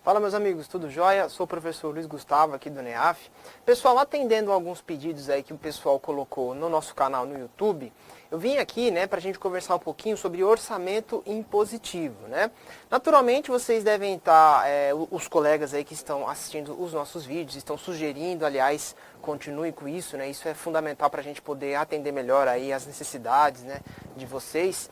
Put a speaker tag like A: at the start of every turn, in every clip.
A: Fala, meus amigos, tudo jóia? Sou o professor Luiz Gustavo aqui do NEAF. Pessoal, atendendo alguns pedidos aí que o pessoal colocou no nosso canal no YouTube, eu vim aqui, para a gente conversar um pouquinho sobre orçamento impositivo, Naturalmente, vocês devem estar, os colegas aí que estão assistindo os nossos vídeos, estão sugerindo, aliás, continue com isso, Isso é fundamental para a gente poder atender melhor aí as necessidades, de vocês.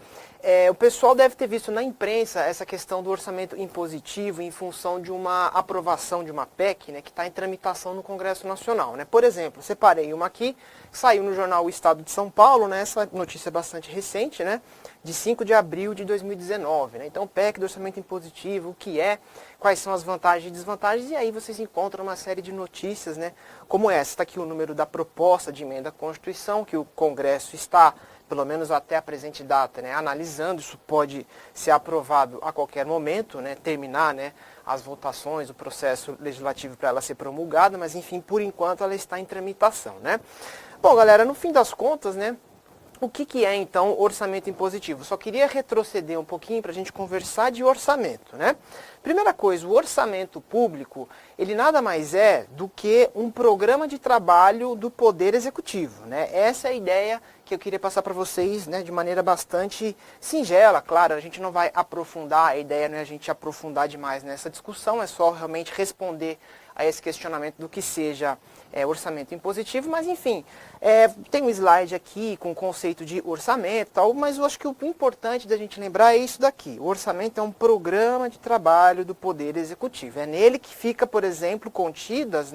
A: O pessoal deve ter visto na imprensa essa questão do orçamento impositivo em função de uma aprovação de uma PEC, que está em tramitação no Congresso Nacional, Por exemplo, separei uma aqui, saiu no jornal O Estado de São Paulo, essa notícia é bastante recente, de 5 de abril de 2019. Então, PEC do orçamento impositivo, o que é, quais são as vantagens e desvantagens, e aí vocês encontram uma série de notícias, como essa. Está aqui o número da proposta de emenda à Constituição, que o Congresso está, pelo menos até a presente data, analisando. Isso pode ser aprovado a qualquer momento, terminar as votações, o processo legislativo para ela ser promulgada, mas enfim, por enquanto ela está em tramitação, Bom, galera, no fim das contas, o que é então orçamento impositivo? Só queria retroceder um pouquinho para a gente conversar de orçamento, Primeira coisa, o orçamento público, ele nada mais é do que um programa de trabalho do Poder Executivo, Essa é a ideia que eu queria passar para vocês, de maneira bastante singela. Claro, a gente não vai aprofundar, a ideia não é a gente aprofundar demais nessa discussão, é só realmente responder a esse questionamento do que seja orçamento impositivo, mas enfim, tem um slide aqui com o conceito de orçamento e tal, mas eu acho que o importante da gente lembrar é isso daqui. O orçamento é um programa de trabalho do Poder Executivo. É nele que fica, por exemplo, contidas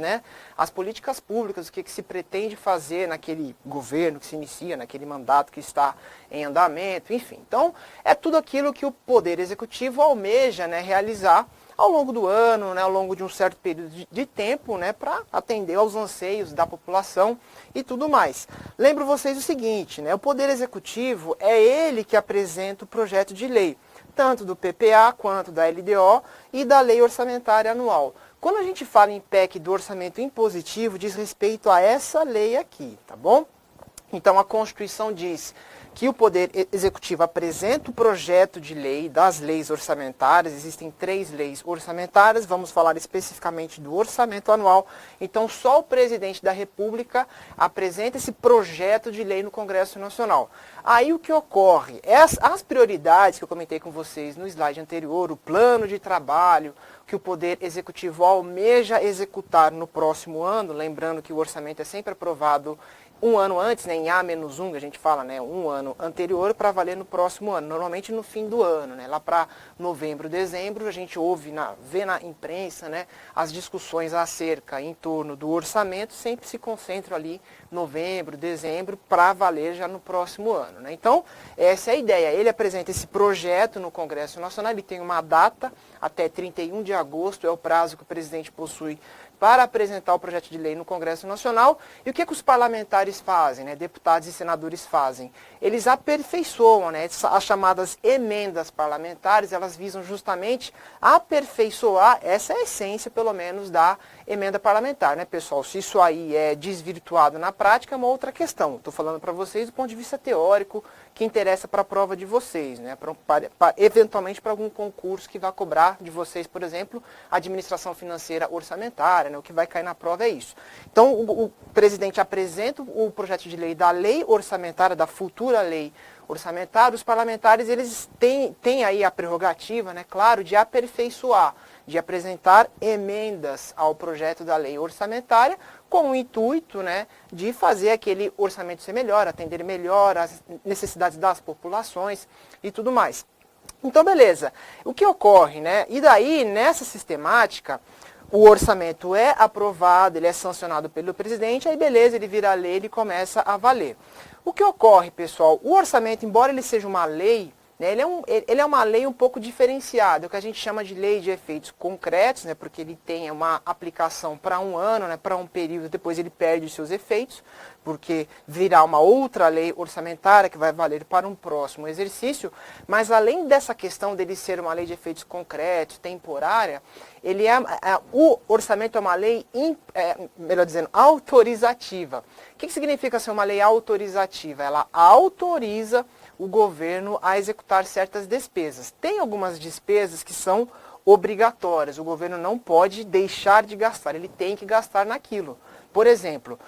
A: as políticas públicas, o que se pretende fazer naquele governo que se inicia, naquele mandato que está em andamento, enfim. Então, é tudo aquilo que o Poder Executivo almeja realizar ao longo do ano, ao longo de um certo período de tempo, para atender aos anseios da população e tudo mais. Lembro vocês o seguinte, o Poder Executivo é ele que apresenta o projeto de lei, tanto do PPA quanto da LDO e da Lei Orçamentária Anual. Quando a gente fala em PEC do orçamento impositivo, diz respeito a essa lei aqui, tá bom? Então, a Constituição diz que o Poder Executivo apresenta o projeto de lei das leis orçamentárias. Existem 3 leis orçamentárias, vamos falar especificamente do orçamento anual. Então, só o presidente da República apresenta esse projeto de lei no Congresso Nacional. Aí o que ocorre? As prioridades que eu comentei com vocês no slide anterior, o plano de trabalho que o Poder Executivo almeja executar no próximo ano, lembrando que o orçamento é sempre aprovado um ano antes, em A-1, que a gente fala, um ano anterior para valer no próximo ano, normalmente no fim do ano, lá para novembro, dezembro, a gente vê na imprensa, as discussões acerca, em torno do orçamento, sempre se concentram ali novembro, dezembro, para valer já no próximo ano, Então, essa é a ideia. Ele apresenta esse projeto no Congresso Nacional, ele tem uma data, até 31 de agosto é o prazo que o presidente possui para apresentar o projeto de lei no Congresso Nacional. E o que os parlamentares fazem, deputados e senadores fazem? Eles aperfeiçoam, as chamadas emendas parlamentares, elas visam justamente aperfeiçoar, essa é a essência, pelo menos, da emenda parlamentar, pessoal? Se isso aí é desvirtuado na prática, é uma outra questão. Estou falando para vocês do ponto de vista teórico, que interessa para a prova de vocês, eventualmente para algum concurso que vai cobrar de vocês, por exemplo, administração financeira orçamentária, o que vai cair na prova é isso. Então, o presidente apresenta o projeto de lei da lei orçamentária, da futura lei orçamentária. Os parlamentares, eles têm aí a prerrogativa, claro, de aperfeiçoar, de apresentar emendas ao projeto da lei orçamentária, com o intuito de fazer aquele orçamento ser melhor, atender melhor às necessidades das populações e tudo mais. Então, beleza. O que ocorre, E daí, nessa sistemática, o orçamento é aprovado, ele é sancionado pelo presidente, aí beleza, ele vira lei, ele começa a valer. O que ocorre, pessoal? O orçamento, embora ele seja uma lei, ele é uma lei um pouco diferenciada, o que a gente chama de lei de efeitos concretos, porque ele tem uma aplicação para um ano, para um período, depois ele perde os seus efeitos, porque virá uma outra lei orçamentária que vai valer para um próximo exercício. Mas além dessa questão dele ser uma lei de efeitos concretos, temporária, o orçamento é uma lei, melhor dizendo, autorizativa. O que significa ser uma lei autorizativa? Ela autoriza o governo a executar certas despesas. Tem algumas despesas que são obrigatórias. O governo não pode deixar de gastar, ele tem que gastar naquilo. Por exemplo,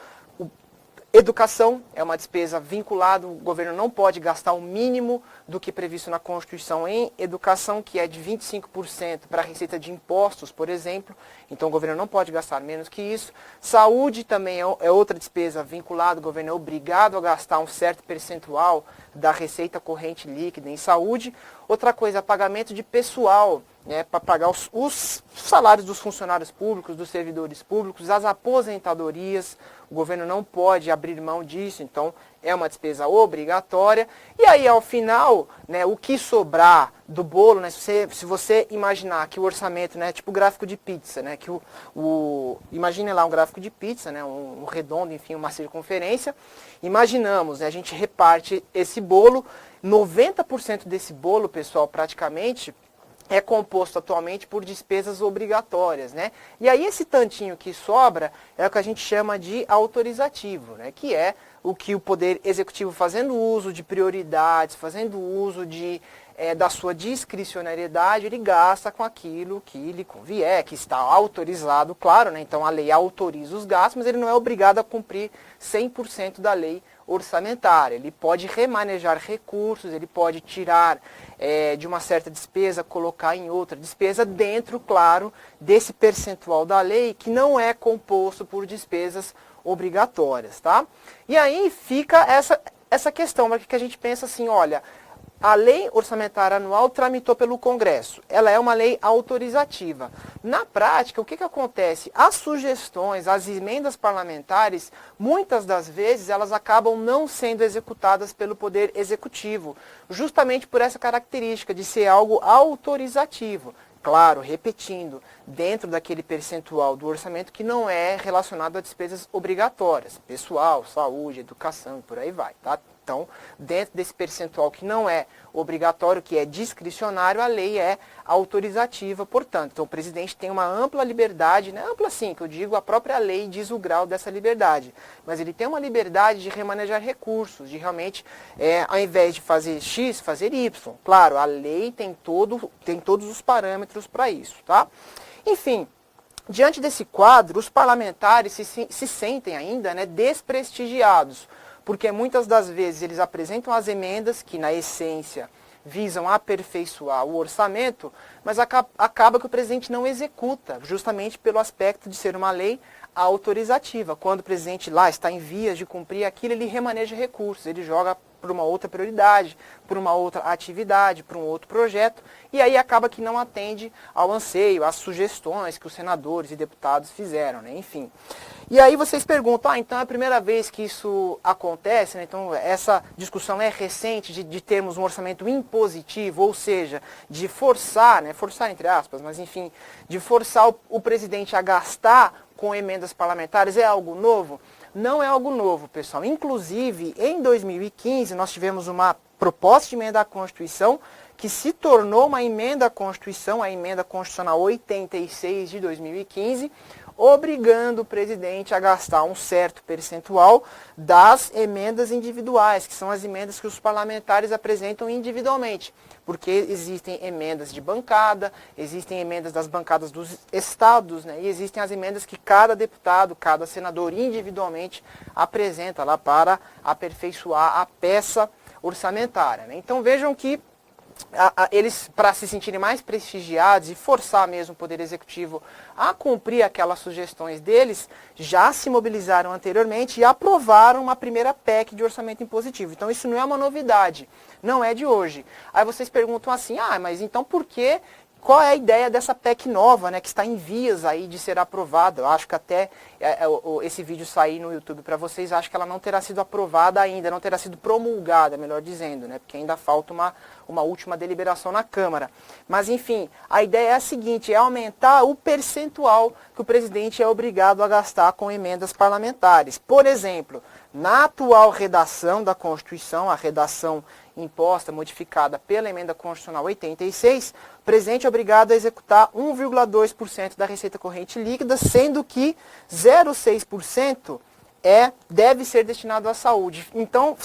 A: educação é uma despesa vinculada, o governo não pode gastar o mínimo do que previsto na Constituição em educação, que é de 25% para a receita de impostos, por exemplo. Então o governo não pode gastar menos que isso. Saúde também é outra despesa vinculada, o governo é obrigado a gastar um certo percentual da receita corrente líquida em saúde. Outra coisa, pagamento de pessoal, né, para pagar os salários dos funcionários públicos, dos servidores públicos, as aposentadorias. O governo não pode abrir mão disso, então é uma despesa obrigatória. E aí, ao final, né, o que sobrar do bolo, né, se você imaginar que o orçamento, né, tipo gráfico de pizza, né, que imagine lá um gráfico de pizza, né, um redondo, enfim, uma circunferência. Imaginamos, né, a gente reparte esse bolo, 90% desse bolo, pessoal, praticamente, é composto atualmente por despesas obrigatórias, né? E aí esse tantinho que sobra é o que a gente chama de autorizativo, né? Que é o que o Poder Executivo, fazendo uso de prioridades, fazendo uso da sua discricionariedade, ele gasta com aquilo que lhe convier, que está autorizado, claro, né? Então a lei autoriza os gastos, mas ele não é obrigado a cumprir 100% da lei orçamentária. Ele pode remanejar recursos, ele pode tirar de uma certa despesa, colocar em outra despesa, dentro, claro, desse percentual da lei que não é composto por despesas obrigatórias, tá? E aí fica essa questão, porque a gente pensa assim, olha, a lei orçamentária anual tramitou pelo Congresso. Ela é uma lei autorizativa. Na prática, o que acontece? As sugestões, as emendas parlamentares, muitas das vezes, elas acabam não sendo executadas pelo Poder Executivo, justamente por essa característica de ser algo autorizativo. Claro, repetindo, dentro daquele percentual do orçamento que não é relacionado a despesas obrigatórias, pessoal, saúde, educação e por aí vai, tá? Então, dentro desse percentual que não é obrigatório, que é discricionário, a lei é autorizativa, portanto. Então, o presidente tem uma ampla liberdade, né? Ampla sim, que eu digo, a própria lei diz o grau dessa liberdade. Mas ele tem uma liberdade de remanejar recursos, de realmente, ao invés de fazer X, fazer Y. Claro, a lei tem todos os parâmetros para isso, tá? Enfim, diante desse quadro, os parlamentares se sentem ainda, né, desprestigiados, porque muitas das vezes eles apresentam as emendas que, na essência, visam aperfeiçoar o orçamento, mas acaba que o presidente não executa, justamente pelo aspecto de ser uma lei autorizativa. Quando o presidente lá está em vias de cumprir aquilo, ele remaneja recursos, ele joga por uma outra prioridade, por uma outra atividade, por um outro projeto, e aí acaba que não atende ao anseio, às sugestões que os senadores e deputados fizeram, né? Enfim. E aí vocês perguntam, então é a primeira vez que isso acontece, né? Então essa discussão é recente de termos um orçamento impositivo, ou seja, de forçar, né? Forçar entre aspas, mas enfim, de forçar o presidente a gastar com emendas parlamentares, é algo novo? Não é algo novo, pessoal. Inclusive, em 2015, nós tivemos uma proposta de emenda à Constituição que se tornou uma emenda à Constituição, a emenda constitucional 86 de 2015, obrigando o presidente a gastar um certo percentual das emendas individuais, que são as emendas que os parlamentares apresentam individualmente. Porque existem emendas de bancada, existem emendas das bancadas dos estados, né, e existem as emendas que cada deputado, cada senador individualmente apresenta lá para aperfeiçoar a peça orçamentária, né. Então vejam que eles, para se sentirem mais prestigiados e forçar mesmo o Poder Executivo a cumprir aquelas sugestões deles, já se mobilizaram anteriormente e aprovaram uma primeira PEC de orçamento impositivo. Então isso não é uma novidade, não é de hoje. Aí vocês perguntam assim, mas então por que? Qual é a ideia dessa PEC nova, né, que está em vias aí de ser aprovada? Eu acho que até esse vídeo sair no YouTube para vocês, acho que ela não terá sido aprovada ainda, não terá sido promulgada, melhor dizendo, né, porque ainda falta uma última deliberação na Câmara. Mas, enfim, a ideia é a seguinte, é aumentar o percentual que o presidente é obrigado a gastar com emendas parlamentares. Por exemplo, na atual redação da Constituição, a redação imposta, modificada pela emenda constitucional 86, o presidente é obrigado a executar 1,2% da receita corrente líquida, sendo que 0,6% deve ser destinado à saúde. Então,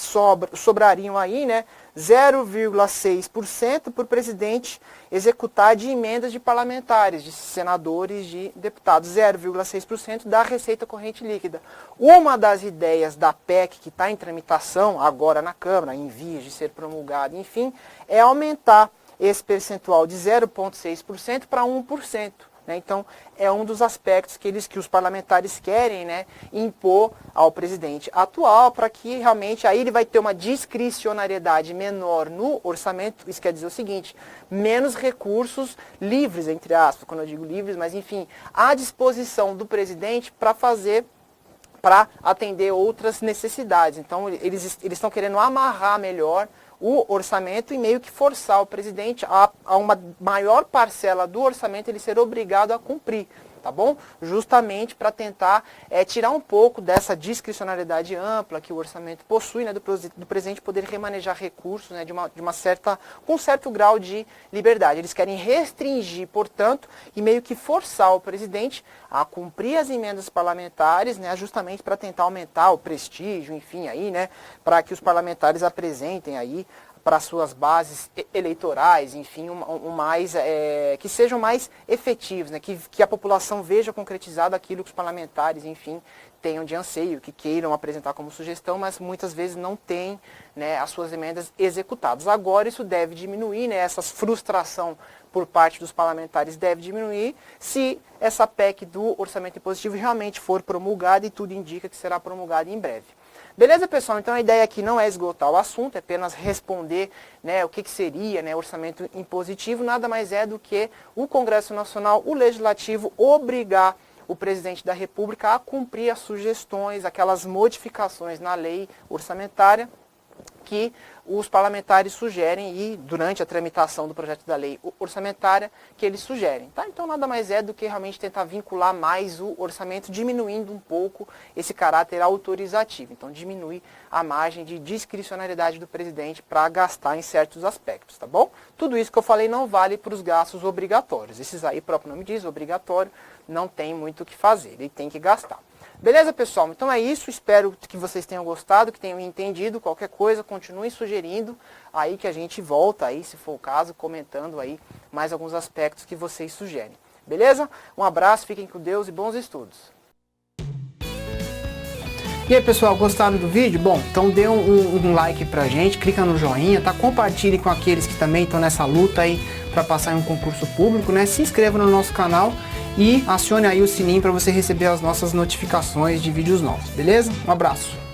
A: sobrariam aí, né, 0,6% por presidente executar de emendas de parlamentares, de senadores, de deputados, 0,6% da receita corrente líquida. Uma das ideias da PEC que está em tramitação agora na Câmara, em vias de ser promulgada, enfim, é aumentar esse percentual de 0,6% para 1%. Então, é um dos aspectos que os parlamentares querem, né, impor ao presidente atual, para que realmente aí ele vai ter uma discricionariedade menor no orçamento. Isso quer dizer o seguinte, menos recursos livres, entre aspas, quando eu digo livres, mas enfim, à disposição do presidente para atender outras necessidades. Então, eles estão querendo amarrar melhor o orçamento e meio que forçar o presidente a uma maior parcela do orçamento ele ser obrigado a cumprir, tá bom? Justamente para tentar tirar um pouco dessa discricionariedade ampla que o orçamento possui, né, do presidente poder remanejar recursos, né, com um certo grau de liberdade. Eles querem restringir, portanto, e meio que forçar o presidente a cumprir as emendas parlamentares, né, justamente para tentar aumentar o prestígio, enfim, aí, né, para que os parlamentares apresentem aí para suas bases eleitorais, enfim, que sejam mais efetivos, né? que a população veja concretizado aquilo que os parlamentares, enfim, tenham de anseio, que queiram apresentar como sugestão, mas muitas vezes não têm, né, as suas emendas executadas. Agora isso deve diminuir, né, essa frustração por parte dos parlamentares deve diminuir se essa PEC do orçamento impositivo realmente for promulgada, e tudo indica que será promulgada em breve. Beleza, pessoal? Então a ideia aqui não é esgotar o assunto, é apenas responder, né, o que seria, né, orçamento impositivo. Nada mais é do que o Congresso Nacional, o Legislativo, obrigar o presidente da República a cumprir as sugestões, aquelas modificações na lei orçamentária que os parlamentares sugerem, e durante a tramitação do projeto da lei orçamentária que eles sugerem. Tá? Então nada mais é do que realmente tentar vincular mais o orçamento, diminuindo um pouco esse caráter autorizativo. Então diminuir a margem de discricionariedade do presidente para gastar em certos aspectos, tá bom? Tudo isso que eu falei não vale para os gastos obrigatórios. Esses aí, o próprio nome diz, obrigatório, não tem muito o que fazer, ele tem que gastar. Beleza, pessoal? Então é isso, espero que vocês tenham gostado, que tenham entendido. Qualquer coisa, continuem sugerindo aí que a gente volta aí, se for o caso, comentando aí mais alguns aspectos que vocês sugerem. Beleza? Um abraço, fiquem com Deus e bons estudos. E aí, pessoal, gostaram do vídeo? Bom, então dê um like pra gente, clica no joinha, tá? Compartilhe com aqueles que também estão nessa luta aí para passar em um concurso público, né? Se inscreva no nosso canal e acione aí o sininho para você receber as nossas notificações de vídeos novos, beleza? Um abraço!